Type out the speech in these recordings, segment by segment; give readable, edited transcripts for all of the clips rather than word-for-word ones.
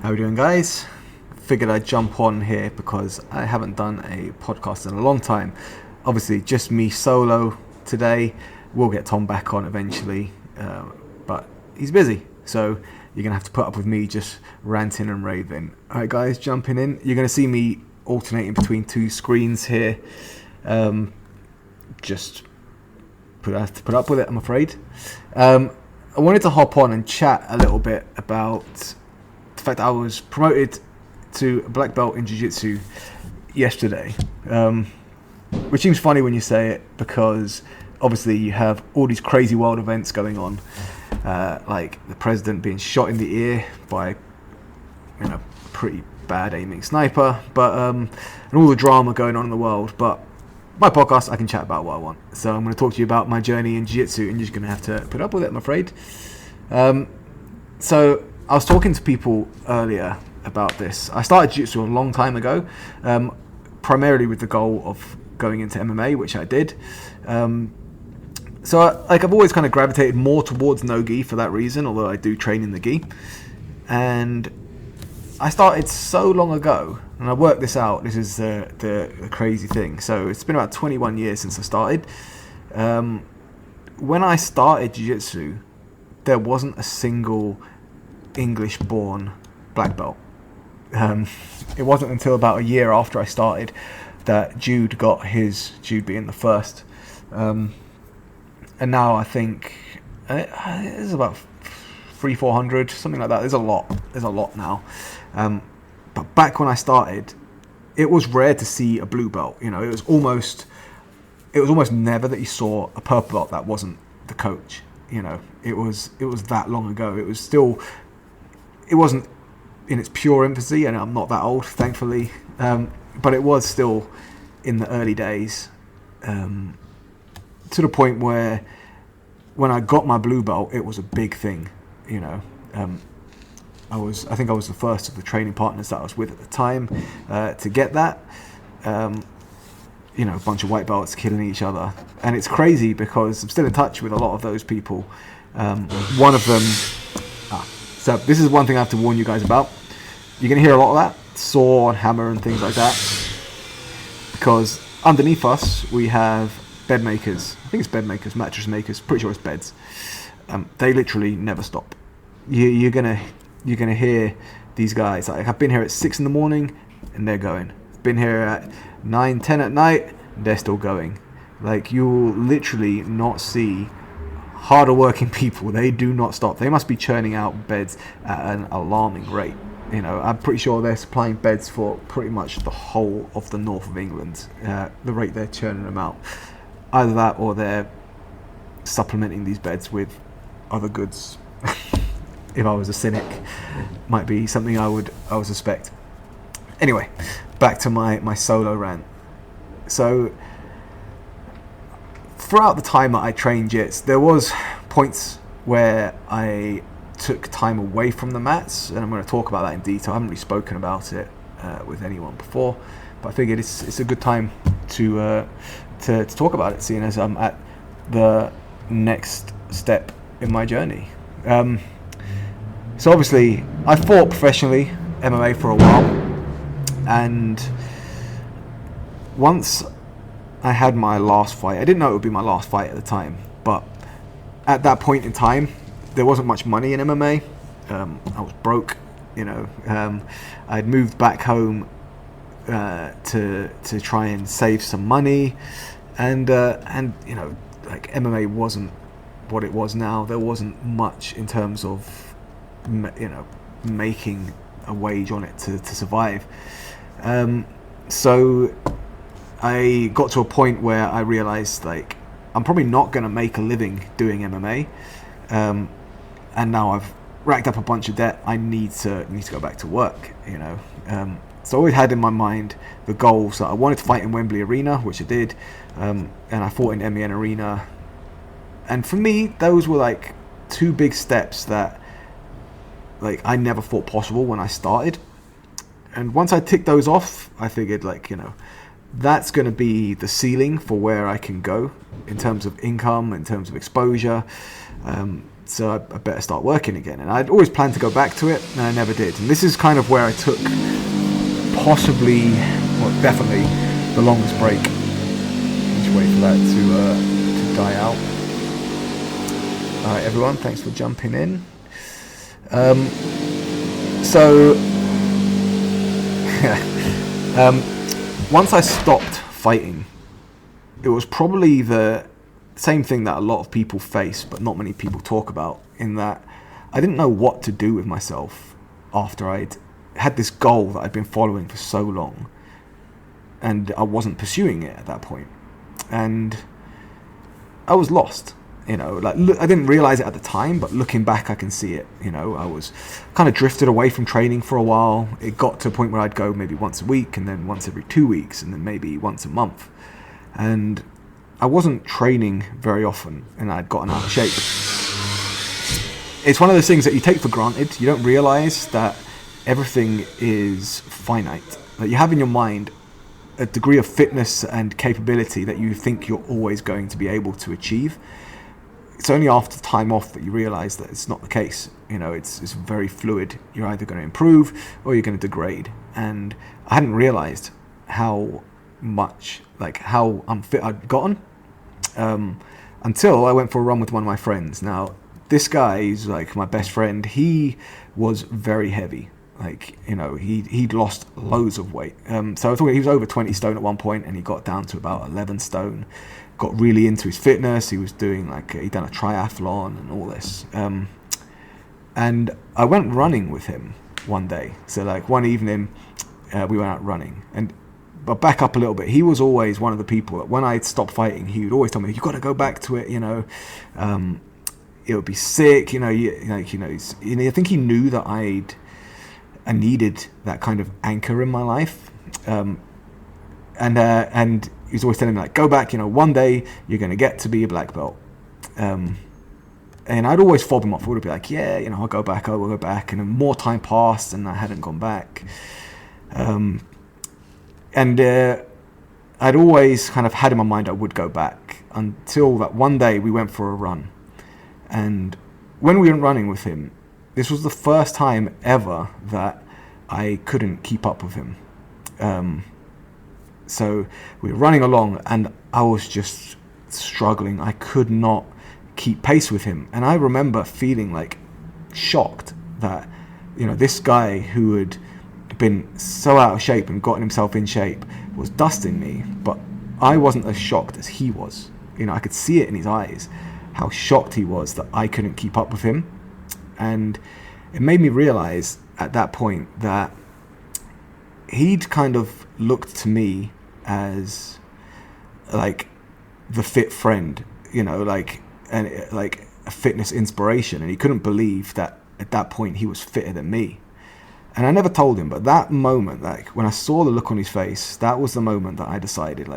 How we doing, guys? Figured I'd jump on here because I haven't done a podcast in a long time. Obviously, just me solo today. We'll get Tom back on eventually, but he's busy, so you're going to have to put up with me just ranting and raving. Alright, guys, jumping in. You're going to see me alternating between two screens here. Just have to put up with it, I'm afraid. I wanted to hop on and chat a little bit about the fact that I was promoted to a black belt in jiu-jitsu yesterday, which seems funny when you say it because obviously you have all these crazy world events going on, like the president being shot in the ear by pretty bad aiming sniper, but and all the drama going on in the world. But my podcast, I can chat about what I want. So I'm going to talk to you about my journey in jiu-jitsu, and you're just going to have to put up with it, I'm afraid. So I was talking to people earlier about this. I started jiu-jitsu a long time ago, primarily with the goal of going into MMA, which I did. So I've always kind of gravitated more towards no-gi for that reason, although I do train in the gi. And I started so long ago, and I worked this out. This is the crazy thing. So it's been about 21 years since I started. When I started jiu-jitsu, there wasn't a single English-born black belt. It wasn't until about a year after I started that Jude got his, Jude being the first. And now I think it's about 300-400, something like that. There's a lot now. But back when I started, it was rare to see a blue belt. It was almost never that you saw a purple belt that wasn't the coach. It was that long ago. It wasn't in its pure infancy, and I'm not that old, thankfully. But it was still in the early days, to the point where when I got my blue belt, it was a big thing. I think I was the first of the training partners that I was with at the time to get that. A bunch of white belts killing each other, and it's crazy because I'm still in touch with a lot of those people. One of them. So this is one thing I have to warn you guys about. You're going to hear a lot of that, saw and hammer and things like that, because underneath us we have bed makers. I think it's bed makers, mattress makers. Pretty sure it's beds. They literally never stop. You're gonna hear these guys. Like, I've been here at 6 in the morning, and they're going. Been here at 9, 10 at night, and they're still going. Like, you will literally not see harder working people. They do not stop. They must be churning out beds at an alarming rate. I'm pretty sure they're supplying beds for pretty much the whole of the north of England. The rate they're churning them out. Either that, or they're supplementing these beds with other goods. If I was a cynic, might be something I would suspect. Anyway, back to my solo rant. So throughout the time that I trained jits, there was points where I took time away from the mats, and I'm going to talk about that in detail. I haven't really spoken about it with anyone before, but I figured it's a good time to talk about it, seeing as I'm at the next step in my journey. So obviously, I fought professionally MMA for a while, and once I had my last fight, I didn't know it would be my last fight at the time, but at that point in time, there wasn't much money in MMA. I was broke, I'd moved back home to try and save some money, and like MMA wasn't what it was now. There wasn't much in terms of making a wage on it to survive. So I got to a point where I realized, like, I'm probably not going to make a living doing MMA, and now I've racked up a bunch of debt. I need to go back to work. So I always had in my mind the goal. So I wanted to fight in Wembley Arena, which I did, and I fought in MEN Arena. And for me, those were like two big steps that, like, I never thought possible when I started. And once I ticked those off, I figured, like, that's going to be the ceiling for where I can go in terms of income, in terms of exposure. So I better start working again. And I'd always planned to go back to it, and I never did. And this is kind of where I took possibly, well, definitely the longest break. Just wait for that to die out. All right, everyone, thanks for jumping in. Once I stopped fighting, it was probably the same thing that a lot of people face, but not many people talk about, in that I didn't know what to do with myself after I'd had this goal that I'd been following for so long, and I wasn't pursuing it at that point. And I was lost. I didn't realize it at the time, but looking back, I can see it. I was kind of drifted away from training for a while. It got to a point where I'd go maybe once a week, and then once every 2 weeks, and then maybe once a month. And I wasn't training very often, and I'd gotten out of shape. It's one of those things that you take for granted. You don't realize that everything is finite. That you have in your mind a degree of fitness and capability that you think you're always going to be able to achieve. It's only after time off that you realize that it's not the case. It's very fluid. You're either going to improve or you're going to degrade. And I hadn't realized how unfit I'd gotten until I went for a run with one of my friends. Now, this guy is like my best friend. He was very heavy. He'd lost loads of weight. So I thought he was over 20 stone at one point, and he got down to about 11 stone. Got really into his fitness. He was doing he'd done a triathlon and all this. And I went running with him one day. So one evening, we went out running. But back up a little bit, he was always one of the people that when I'd stopped fighting, he would always tell me, "You got to go back to it. It would be sick. I think he knew that I needed that kind of anchor in my life. And he's always telling me, go back, one day you're going to get to be a black belt. And I'd always fob him off. I would be like, yeah, I'll go back. And then more time passed and I hadn't gone back. And I'd always kind of had in my mind I would go back, until that one day we went for a run. And when we went running with him, this was the first time ever that I couldn't keep up with him. So we were running along and I was just struggling. I could not keep pace with him. And I remember feeling shocked that, this guy who had been so out of shape and gotten himself in shape was dusting me. But I wasn't as shocked as he was. I could see it in his eyes, how shocked he was that I couldn't keep up with him. And it made me realize at that point that he'd kind of looked to me as the fit friend, and a fitness inspiration, and he couldn't believe that at that point he was fitter than me. And I never told him, but that moment, when I saw the look on his face, that was the moment that I decided,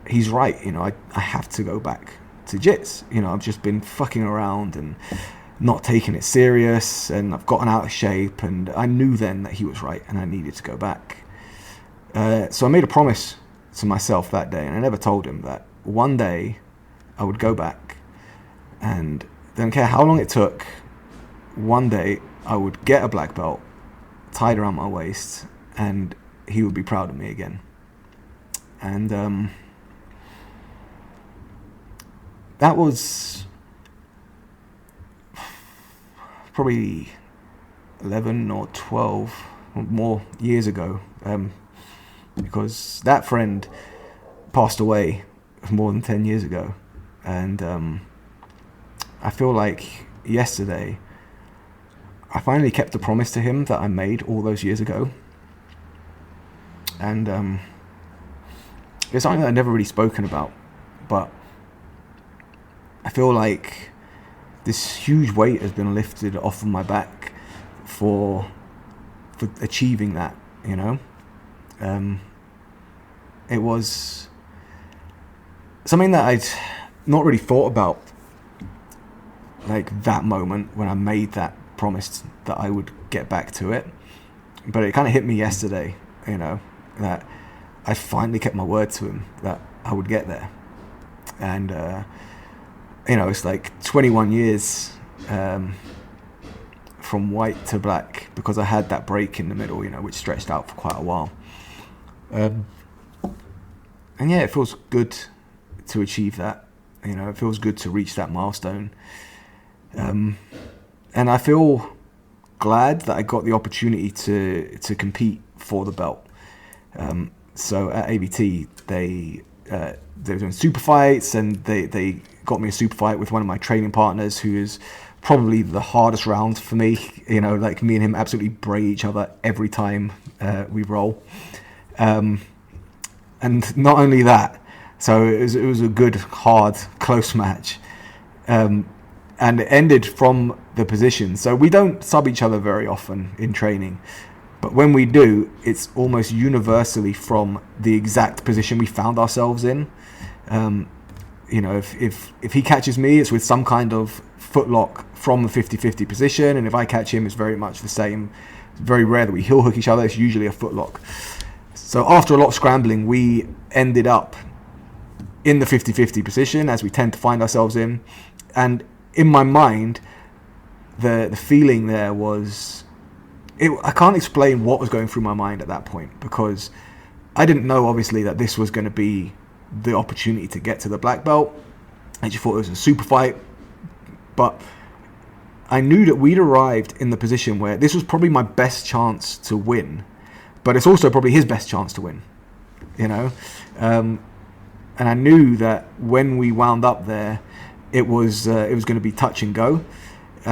he's right, I have to go back to jits. I've just been fucking around and not taking it serious, and I've gotten out of shape, and I knew then that he was right and I needed to go back. So I made a promise to myself that day, and I never told him, that one day I would go back, and didn't care how long it took. One day I would get a black belt tied around my waist, and he would be proud of me again. And that was probably 11 or 12 or more years ago, because that friend passed away more than 10 years ago. And I feel like yesterday I finally kept the promise to him that I made all those years ago. And it's something that I've never really spoken about, but I feel like this huge weight has been lifted off of my back for achieving that, It was something that I'd not really thought about, that moment when I made that promise that I would get back to it. But it kind of hit me yesterday, that I finally kept my word to him that I would get there. And, it's 21 years from white to black, because I had that break in the middle, which stretched out for quite a while. And yeah, it feels good to achieve that. It feels good to reach that milestone. And I feel glad that I got the opportunity to compete for the belt. So at ABT, they were doing super fights, and they got me a super fight with one of my training partners, who is probably the hardest round for me. Like, me and him absolutely bray each other every time we roll. And not only that, so it was a good, hard, close match. And it ended from the position. So we don't sub each other very often in training, but when we do, it's almost universally from the exact position we found ourselves in. If he catches me, it's with some kind of footlock from the 50-50 position, and if I catch him, it's very much the same. It's very rare that we heel hook each other. It's usually a footlock. So after a lot of scrambling, we ended up in the 50-50 position, as we tend to find ourselves in. And in my mind, the feeling there was... I can't explain what was going through my mind at that point, because I didn't know, obviously, that this was going to be the opportunity to get to the black belt. I just thought it was a super fight. But I knew that we'd arrived in the position where this was probably my best chance to win, but it's also probably his best chance to win, and I knew that when we wound up there, it was going to be touch and go.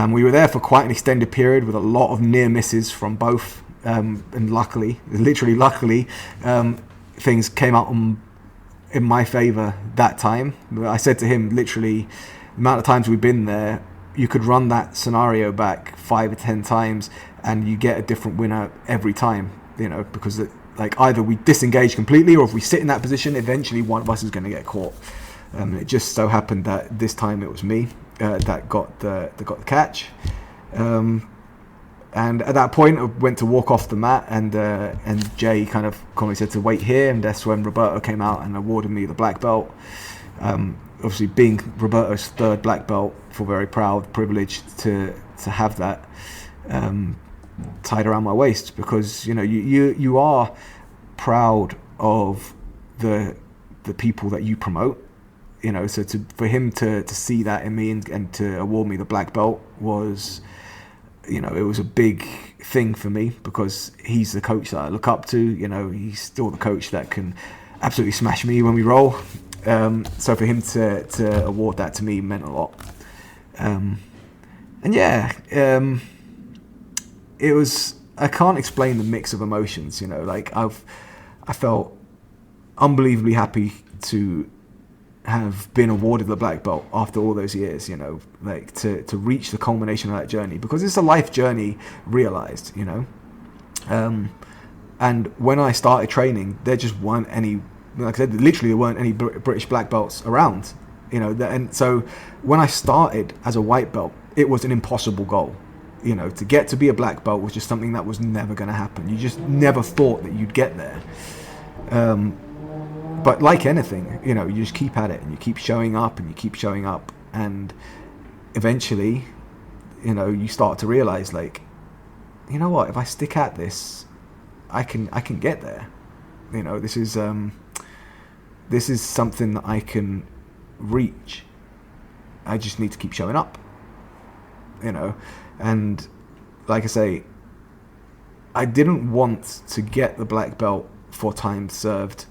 We were there for quite an extended period with a lot of near misses from both, and luckily, things came out in my favor that time. I said to him, literally, the amount of times we've been there, you could run that scenario back 5 or 10 times and you get a different winner every time, because either we disengage completely, or if we sit in that position, eventually one of us is going to get caught. It just so happened that this time it was me that got the catch. And at that point, I went to walk off the mat, and Jay kind of calmly said to wait here, and that's when Roberto came out and awarded me the black belt. Obviously, being Roberto's third black belt, I feel very proud, privileged to have that tied around my waist, because you are proud of the people that you promote. So for him to see that in me and to award me the black belt was, it was a big thing for me, because he's the coach that I look up to. He's still the coach that can absolutely smash me when we roll. So for him to award that to me meant a lot. It was, I can't explain the mix of emotions, I felt unbelievably happy to have been awarded the black belt after all those years, to reach the culmination of that journey, because it's a life journey realized, and when I started training, there just weren't any, like I said, literally there weren't any British black belts around, and so when I started as a white belt, it was an impossible goal. To get to be a black belt was just something that was never going to happen. You just never thought that you'd get there. But like anything, you just keep at it, and you keep showing up, and you keep showing up, and eventually, you start to realize, what, if I stick at this, I can get there. This is something that I can reach. I just need to keep showing up. And like I say, I didn't want to get the black belt for time served.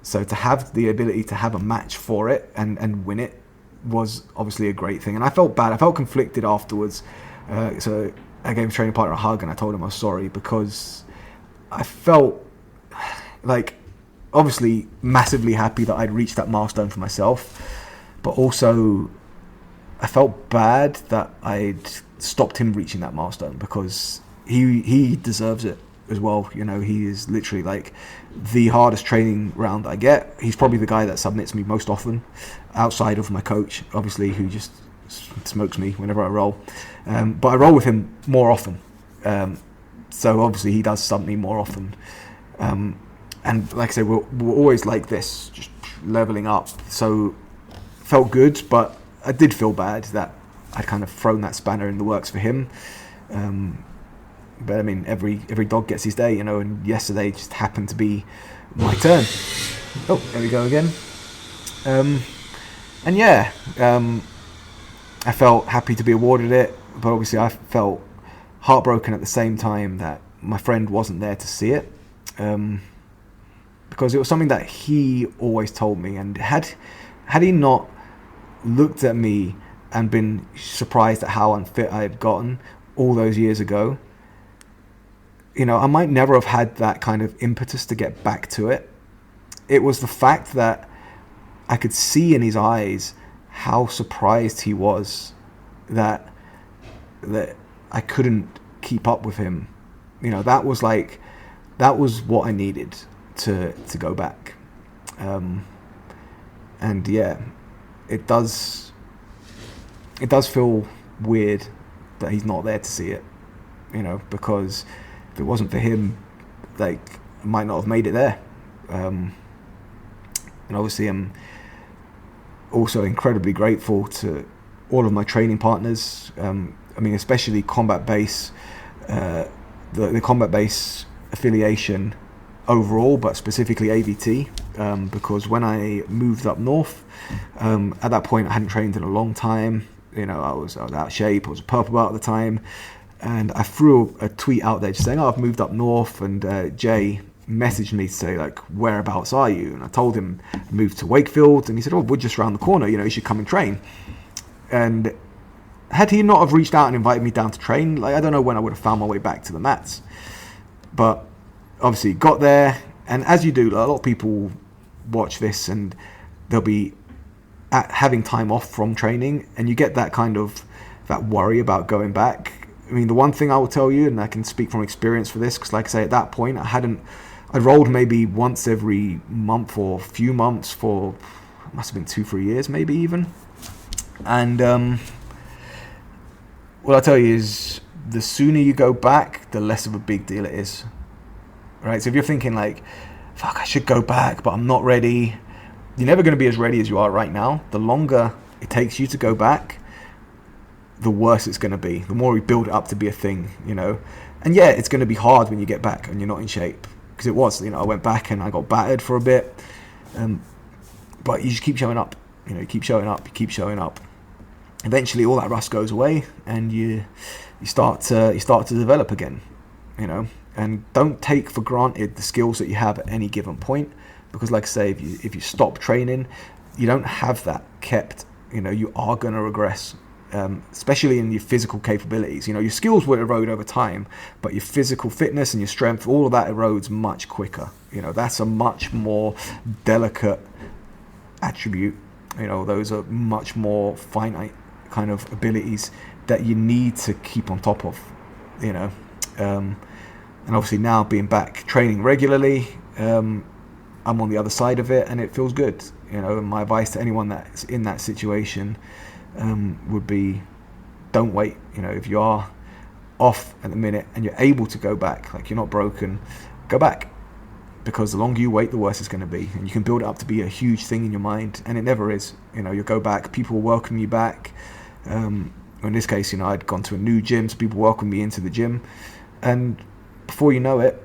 So to have the ability to have a match for it and win it was obviously a great thing. And I felt bad. I felt conflicted afterwards. So I gave a training partner a hug and I told him I was sorry, because I felt obviously massively happy that I'd reached that milestone for myself. But also I felt bad that I'd stopped him reaching that milestone, because he deserves it as well. He is literally the hardest training round I get. He's probably the guy that submits me most often, outside of my coach, obviously, who just smokes me whenever I roll. But I roll with him more often. So obviously he does sub me more often. And like I say, we're always like this, just leveling up. So felt good, but I did feel bad that I'd kind of thrown that spanner in the works for him. But I mean, every dog gets his day, and yesterday just happened to be my turn. Oh, there we go again. And yeah, I felt happy to be awarded it, but obviously I felt heartbroken at the same time that my friend wasn't there to see it, because it was something that he always told me, and had he not looked at me and been surprised at how unfit I had gotten all those years ago, I might never have had that kind of impetus to get back to it. It was the fact that I could see in his eyes how surprised he was that I couldn't keep up with him. That was what I needed to go back. And yeah, it does feel weird that he's not there to see it, because if it wasn't for him, I might not have made it there. And obviously I'm also incredibly grateful to all of my training partners. Especially Combat Base, the Combat Base affiliation overall, but specifically AVT, because when I moved up north, at that point I hadn't trained in a long time. I was out of shape. I was a purple belt at the time, and I threw a tweet out there just saying, "Oh, I've moved up north," and Jay messaged me to say, whereabouts are you? And I told him I moved to Wakefield, and he said, "Oh, we're just around the corner, you should come and train." And had he not have reached out and invited me down to train, I don't know when I would have found my way back to the mats. But obviously got there, and as you do, a lot of people watch this and they'll be having time off from training, and you get that worry about going back. The one thing I will tell you, and I can speak from experience for this, because like I say, at that point I'd rolled maybe once every month or few months for, must have been 2-3 years maybe even. And what I'll tell you is, the sooner you go back, the less of a big deal it is. Right? So if you're thinking fuck, I should go back, but I'm not ready, you're never going to be as ready as you are right now. The longer it takes you to go back, the worse it's going to be. The more we build it up to be a thing, And yeah, it's going to be hard when you get back and you're not in shape. Because it was, I went back and I got battered for a bit. But you just keep showing up. You keep showing up. Eventually all that rust goes away, and you start to develop again, And don't take for granted the skills that you have at any given point, because like I say, if you stop training, you don't have that kept. You are going to regress, especially in your physical capabilities. Your skills will erode over time, but your physical fitness and your strength, all of that erodes much quicker. That's a much more delicate attribute. Those are much more finite kind of abilities that you need to keep on top of. And obviously now being back training regularly, I'm on the other side of it, and it feels good. And my advice to anyone that's in that situation would be, don't wait. If you are off at the minute and you're able to go back, you're not broken, go back. Because the longer you wait, the worse it's going to be. And you can build it up to be a huge thing in your mind, and it never is. You'll go back, people will welcome you back. In this case, I'd gone to a new gym, so people welcomed me into the gym. And before you know it,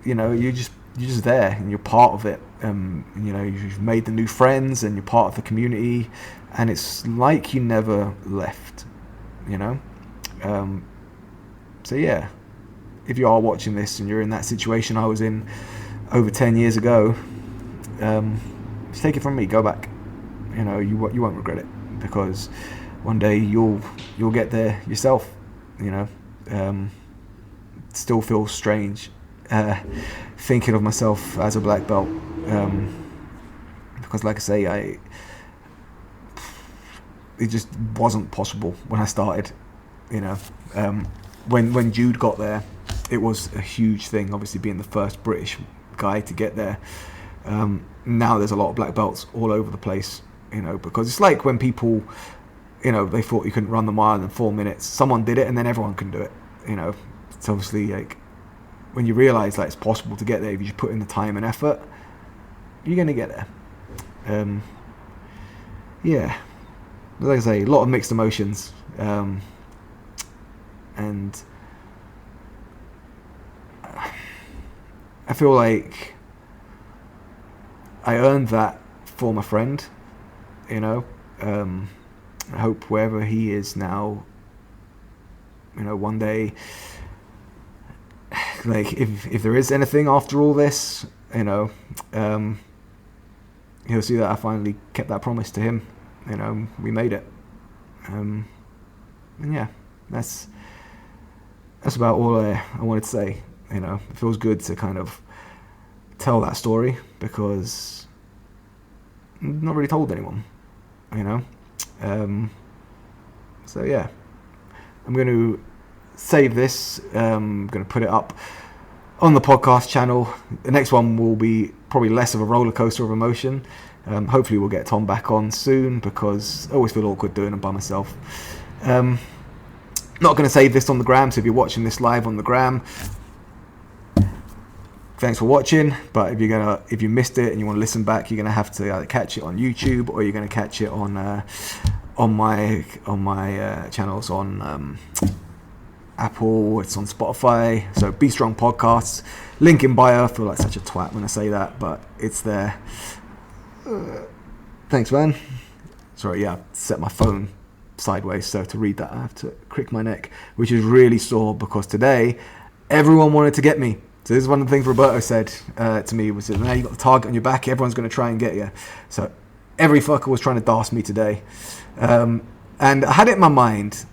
you're just there, and you're part of it. You've made the new friends, and you're part of the community, and it's like you never left. So yeah, if you are watching this and you're in that situation I was in over 10 years ago, just take it from me, go back. You won't regret it, because one day you'll get there yourself. Still feels strange thinking of myself as a black belt, because like I say, it just wasn't possible when I started. When Jude got there, it was a huge thing, obviously being the first British guy to get there. Now there's a lot of black belts all over the place, because it's like when people, they thought you couldn't run the mile in 4 minutes. Someone did it, and then everyone can do it. It's obviously when you realize it's possible to get there if you just put in the time and effort, you're going to get there. Yeah, like I say, a lot of mixed emotions, and I feel like I earned that for my friend, you know. I hope wherever he is now, you know, one day, like if there is anything after all this, you know, he'll see that I finally kept that promise to him. You know, we made it. And yeah, that's about all I wanted to say. You know, it feels good to kind of tell that story because I've not really told anyone, you know. So yeah, I'm going to save this. I'm going to put it up on the podcast channel. The next one will be probably less of a roller coaster of emotion. Hopefully we'll get Tom back on soon because I always feel awkward doing it by myself. Not going to save this on the gram, so if you're watching this live on the gram, thanks for watching. But if you missed it and you want to listen back, you're going to have to either catch it on YouTube or you're going to catch it on my channels on Apple. It's on Spotify. So Be Strong Podcasts, link in bio. I feel like such a twat when I say that, but it's there. Thanks, man. Sorry, yeah, I set my phone sideways, so to read that I have to crick my neck, which is really sore because today everyone wanted to get me. So this is one of the things Roberto said to me, was that now you got the target on your back, everyone's going to try and get you. So every fucker was trying to DARS me today. And I had it in my mind,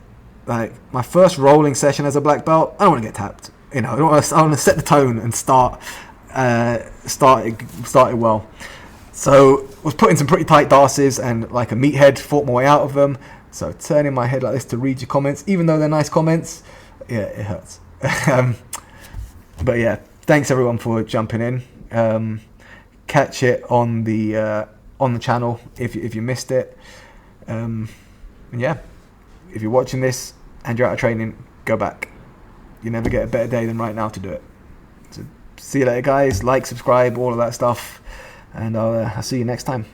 like my first rolling session as a black belt, I don't want to get tapped. You know, I want to set the tone and start it well. So was putting some pretty tight DARSes and like a meathead, fought my way out of them. So turning my head like this to read your comments, even though they're nice comments, yeah, it hurts. But yeah, thanks everyone for jumping in. Catch it on the channel if you missed it. And yeah, if you're watching this and you're out of training, go back. You never get a better day than right now to do it. So see you later, guys. Like, subscribe, all of that stuff, and I'll see you next time.